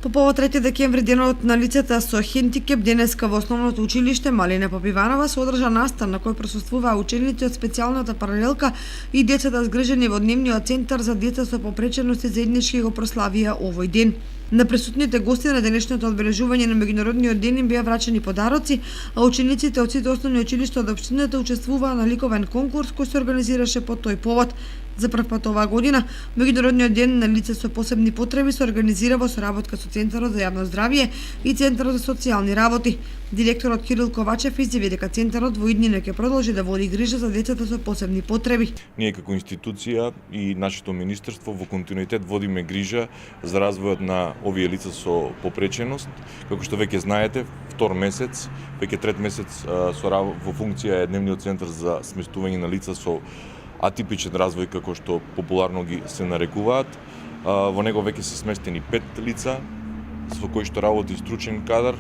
По повод 3 декември, денот на лицата со хендикеп, денеска во основното училиште Малина Попиванова се одржа настан на кој присуствуваа ученици од специјалната паралелка и децата згрижени во дневниот центар за деца со попречености заеднички го прославија овој ден. На присутните гости на денешното одбележување на меѓународниот ден им беа врачени подароци, а учениците од сите основни училишта од општината учествуваа на ликовен конкурс кој се организираше по тој повод. За прв пат оваа година, меѓународниот ден на лица со посебни потреби се организира во соработка со Центарот за јавно здравје и Центарот за социјални работи. Директорот Кирил Ковачев изјави дека Центарот во иднина ќе продолжи да води грижа за децата со посебни потреби. Ние како институција и нашето министерство во континуитет водиме грижа за развојот на овие лица со попреченост. Како што веќе знаете, втор месец, веќе трет месец во функција е дневниот центар за сместување на лица со атипичен развој, како што популарно ги се нарекуваат. Во него веќе се сместени 5 лица, со кои што работи стручен кадар,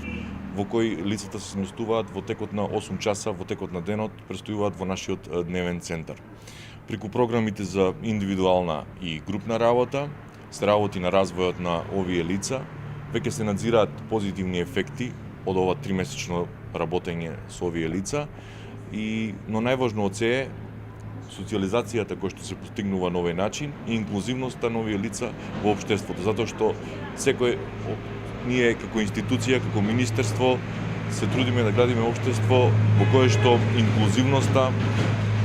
во кој лицата се сместуваат во текот на 8 часа, во текот на денот, престојуваат во нашиот дневен центар. Преку програмите за индивидуална и групна работа, се работи на развојот на овие лица, веќе се надзираат позитивни ефекти од ова 3-месечно работење со овие лица, но најважно од се е социјализацијата која што се постигнува на овој начин и инклузивноста на овие лица во општеството, затоа што секој ние како институција, како министерство се трудиме да градиме општество во кое што инклузивноста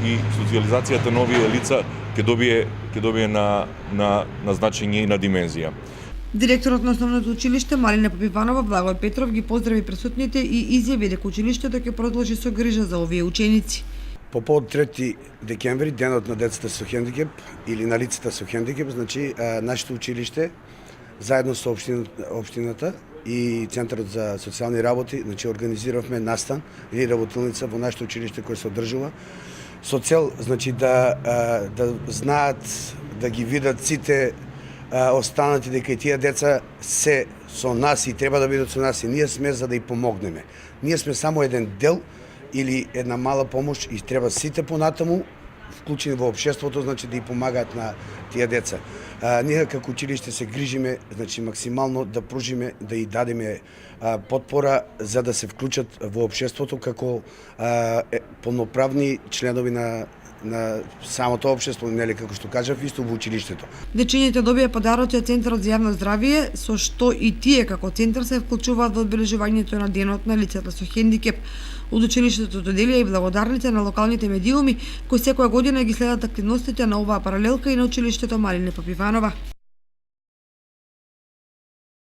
и социјализацијата на овие лица ќе добие на значење и на димензија. Директорот на основното училиште Малина Попиванова Благој Петров ги поздрави присутните и изјави дека училиштето ќе продолжи со грижа за овие ученици. По повод 3 декември, денот на децата со хендикеп или на лицата со хендикеп, значи нашето училиште заедно со општината и Центарот за социјални работи, значи организиравме настан или работилница во нашето училиште кој се одржува со цел, значи да знаат, да ги видат сите останати дека и тие деца се со нас и треба да бидат со нас и ние сме за да и помогнеме. Ние сме само еден дел или една мала помош и треба сите понатаму вклучени во општеството, значи да и помагаат на тие деца. Ние како училиште се грижиме, значи максимално да пружиме, да и дадеме потпора за да се вклучат во општеството како полноправни членови на самото општество, нели како што кажав, исто во училиштето. Дечињата добија подароци од Центарот за јавно здравје, со што и тие како центар се вклучуваат во одбележувањето на денот на лицата со хендикеп. Од училиштето доделија и благодарните на локалните медиуми кои секоја година ги следат активностите на оваа паралелка и на училиштето Малина Попиванова.